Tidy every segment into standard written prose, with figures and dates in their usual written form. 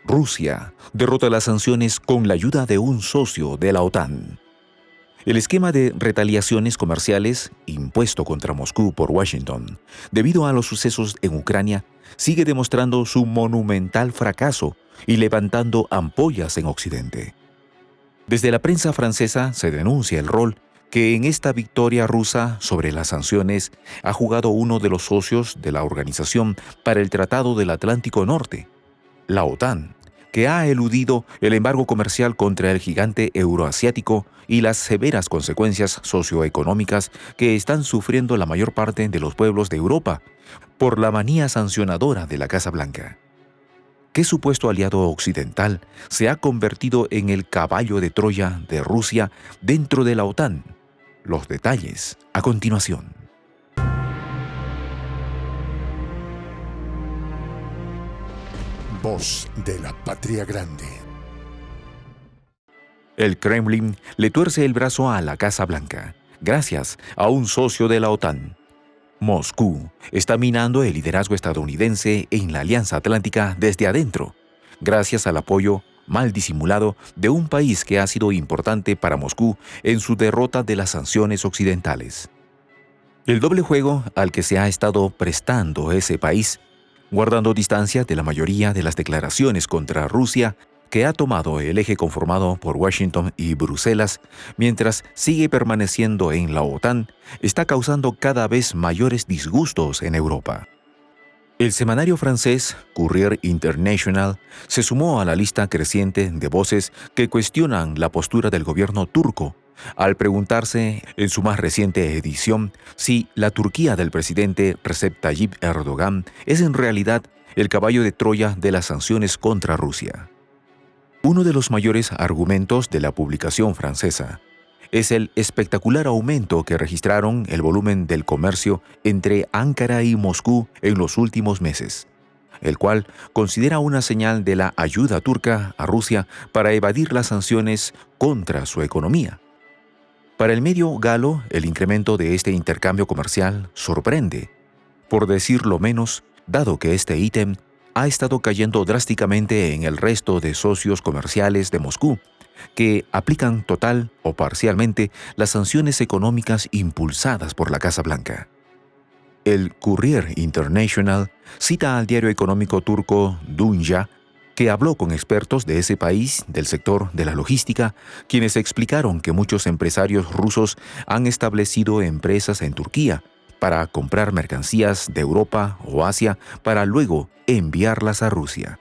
Rusia derrota las sanciones con la ayuda de un socio de la OTAN. El esquema de retaliaciones comerciales impuesto contra Moscú por Washington, debido a los sucesos en Ucrania, sigue demostrando su monumental fracaso y levantando ampollas en Occidente. Desde la prensa francesa se denuncia el rol que en esta victoria rusa sobre las sanciones ha jugado uno de los socios de la Organización para el Tratado del Atlántico Norte, la OTAN, que ha eludido el embargo comercial contra el gigante euroasiático y las severas consecuencias socioeconómicas que están sufriendo la mayor parte de los pueblos de Europa por la manía sancionadora de la Casa Blanca. ¿Qué supuesto aliado occidental se ha convertido en el caballo de Troya de Rusia dentro de la OTAN? Los detalles a continuación. Voz de la Patria Grande. El Kremlin le tuerce el brazo a la Casa Blanca, gracias a un socio de la OTAN. Moscú está minando el liderazgo estadounidense en la Alianza Atlántica desde adentro, gracias al apoyo mal disimulado de un país que ha sido importante para Moscú en su derrota de las sanciones occidentales. El doble juego al que se ha estado prestando ese país, guardando distancia de la mayoría de las declaraciones contra Rusia que ha tomado el eje conformado por Washington y Bruselas, mientras sigue permaneciendo en la OTAN, está causando cada vez mayores disgustos en Europa. El semanario francés Courrier International se sumó a la lista creciente de voces que cuestionan la postura del gobierno turco, al preguntarse en su más reciente edición si la Turquía del presidente Recep Tayyip Erdogan es en realidad el caballo de Troya de las sanciones contra Rusia. Uno de los mayores argumentos de la publicación francesa es el espectacular aumento que registraron el volumen del comercio entre Ankara y Moscú en los últimos meses, el cual considera una señal de la ayuda turca a Rusia para evadir las sanciones contra su economía. Para el medio galo, el incremento de este intercambio comercial sorprende, por decirlo menos, dado que este ítem ha estado cayendo drásticamente en el resto de socios comerciales de Moscú, que aplican total o parcialmente las sanciones económicas impulsadas por la Casa Blanca. El Courrier International cita al diario económico turco Dunya, que habló con expertos de ese país del sector de la logística, quienes explicaron que muchos empresarios rusos han establecido empresas en Turquía para comprar mercancías de Europa o Asia para luego enviarlas a Rusia.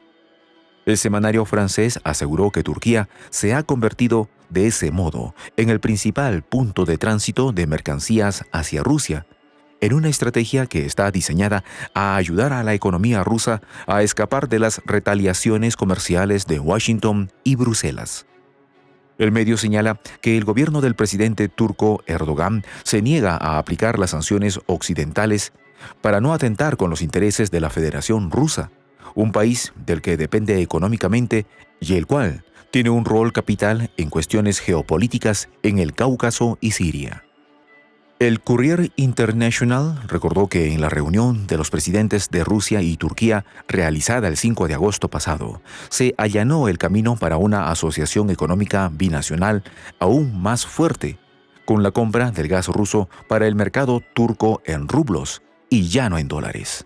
El semanario francés aseguró que Turquía se ha convertido de ese modo en el principal punto de tránsito de mercancías hacia Rusia, en una estrategia que está diseñada a ayudar a la economía rusa a escapar de las retaliaciones comerciales de Washington y Bruselas. El medio señala que el gobierno del presidente turco Erdogan se niega a aplicar las sanciones occidentales para no atentar con los intereses de la Federación Rusa, un país del que depende económicamente y el cual tiene un rol capital en cuestiones geopolíticas en el Cáucaso y Siria. El Courrier International recordó que en la reunión de los presidentes de Rusia y Turquía realizada el 5 de agosto pasado, se allanó el camino para una asociación económica binacional aún más fuerte, con la compra del gas ruso para el mercado turco en rublos y ya no en dólares.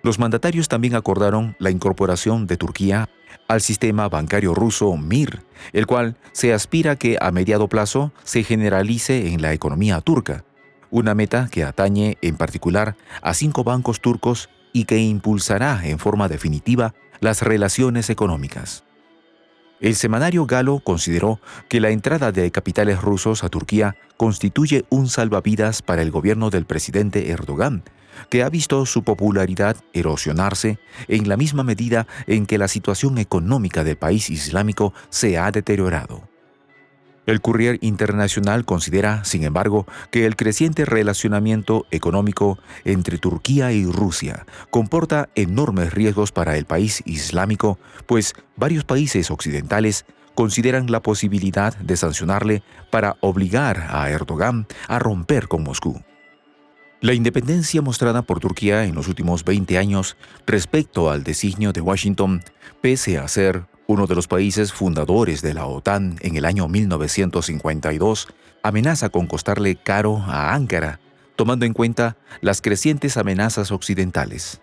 Los mandatarios también acordaron la incorporación de Turquía al sistema bancario ruso MIR, el cual se aspira que a mediano plazo se generalice en la economía turca, una meta que atañe en particular a 5 bancos turcos y que impulsará en forma definitiva las relaciones económicas. El semanario galo consideró que la entrada de capitales rusos a Turquía constituye un salvavidas para el gobierno del presidente Erdogan, que ha visto su popularidad erosionarse en la misma medida en que la situación económica del país islámico se ha deteriorado. El Courrier International considera, sin embargo, que el creciente relacionamiento económico entre Turquía y Rusia comporta enormes riesgos para el país islámico, pues varios países occidentales consideran la posibilidad de sancionarle para obligar a Erdogan a romper con Moscú. La independencia mostrada por Turquía en los últimos 20 años respecto al designio de Washington, pese a ser uno de los países fundadores de la OTAN en el año 1952, amenaza con costarle caro a Ankara, tomando en cuenta las crecientes amenazas occidentales.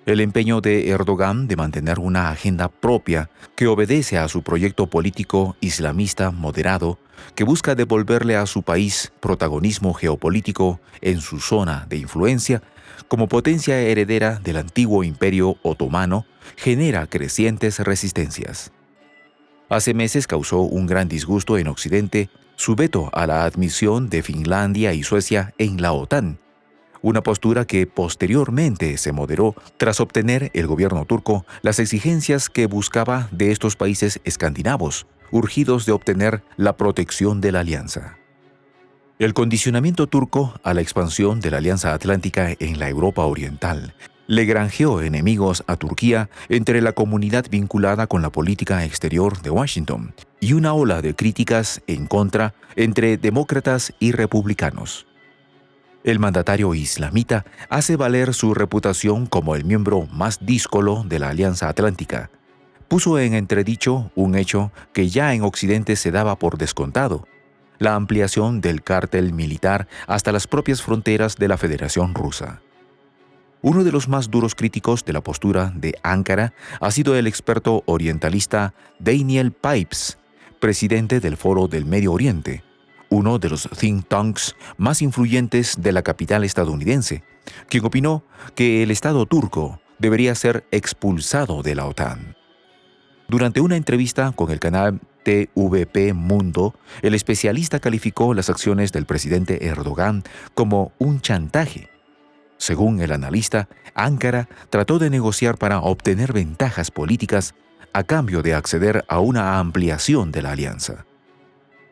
El empeño de Erdogan de mantener una agenda propia que obedece a su proyecto político islamista moderado, que busca devolverle a su país protagonismo geopolítico en su zona de influencia, como potencia heredera del antiguo imperio otomano, genera crecientes resistencias. Hace meses causó un gran disgusto en Occidente su veto a la admisión de Finlandia y Suecia en la OTAN, una postura que posteriormente se moderó tras obtener el gobierno turco las exigencias que buscaba de estos países escandinavos, urgidos de obtener la protección de la alianza. El condicionamiento turco a la expansión de la Alianza Atlántica en la Europa Oriental le granjeó enemigos a Turquía entre la comunidad vinculada con la política exterior de Washington y una ola de críticas en contra entre demócratas y republicanos. El mandatario islamita hace valer su reputación como el miembro más díscolo de la Alianza Atlántica. Puso en entredicho un hecho que ya en Occidente se daba por descontado: la ampliación del cártel militar hasta las propias fronteras de la Federación Rusa. Uno de los más duros críticos de la postura de Ankara ha sido el experto orientalista Daniel Pipes, presidente del Foro del Medio Oriente, uno de los think tanks más influyentes de la capital estadounidense, quien opinó que el Estado turco debería ser expulsado de la OTAN. Durante una entrevista con el canal TVP Mundo, el especialista calificó las acciones del presidente Erdogan como un chantaje. Según el analista, Ankara trató de negociar para obtener ventajas políticas a cambio de acceder a una ampliación de la alianza.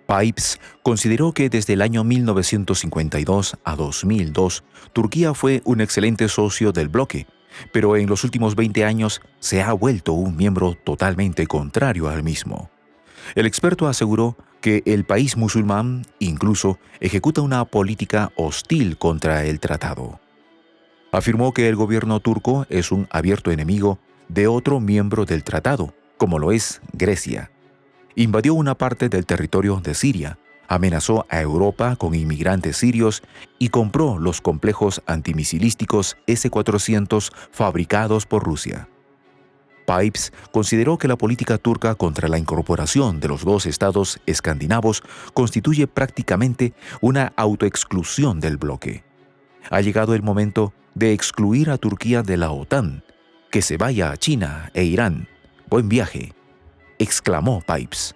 Pipes consideró que desde el año 1952 a 2002, Turquía fue un excelente socio del bloque, pero en los últimos 20 años se ha vuelto un miembro totalmente contrario al mismo. El experto aseguró que el país musulmán incluso ejecuta una política hostil contra el tratado. Afirmó que el gobierno turco es un abierto enemigo de otro miembro del tratado, como lo es Grecia. Invadió una parte del territorio de Siria, amenazó a Europa con inmigrantes sirios y compró los complejos antimisilísticos S-400 fabricados por Rusia. Pipes consideró que la política turca contra la incorporación de los dos estados escandinavos constituye prácticamente una autoexclusión del bloque. Ha llegado el momento de excluir a Turquía de la OTAN. Que se vaya a China e Irán. Buen viaje, exclamó Pipes.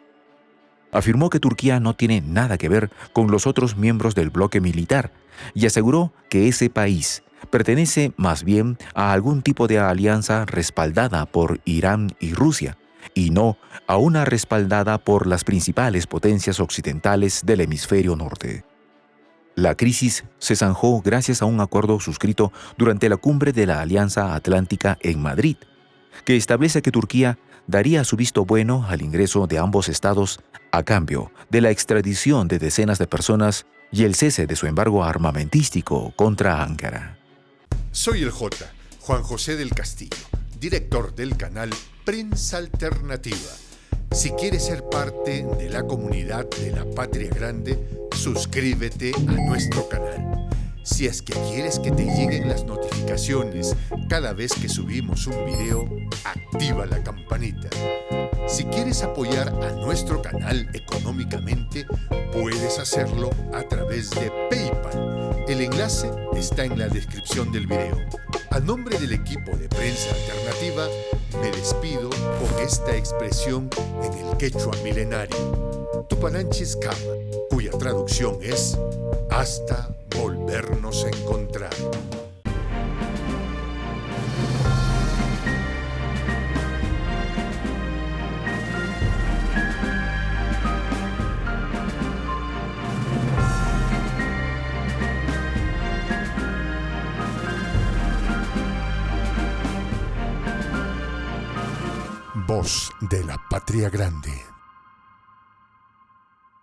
Afirmó que Turquía no tiene nada que ver con los otros miembros del bloque militar y aseguró que ese país pertenece más bien a algún tipo de alianza respaldada por Irán y Rusia, y no a una respaldada por las principales potencias occidentales del hemisferio norte. La crisis se zanjó gracias a un acuerdo suscrito durante la cumbre de la Alianza Atlántica en Madrid, que establece que Turquía daría su visto bueno al ingreso de ambos estados a cambio de la extradición de decenas de personas y el cese de su embargo armamentístico contra Ankara. Soy el J, Juan José del Castillo, director del canal Prensa Alternativa. Si quieres ser parte de la comunidad de la Patria Grande, suscríbete a nuestro canal. Si es que quieres que te lleguen las notificaciones cada vez que subimos un video, activa la campanita. Si quieres apoyar a nuestro canal económicamente, puedes hacerlo a través de PayPal. El enlace está en la descripción del video. A nombre del equipo de Prensa Alternativa, me despido con esta expresión en el quechua milenario, Tupananchis Kama, cuya traducción es hasta volvernos a encontrar. Voz de la Patria Grande.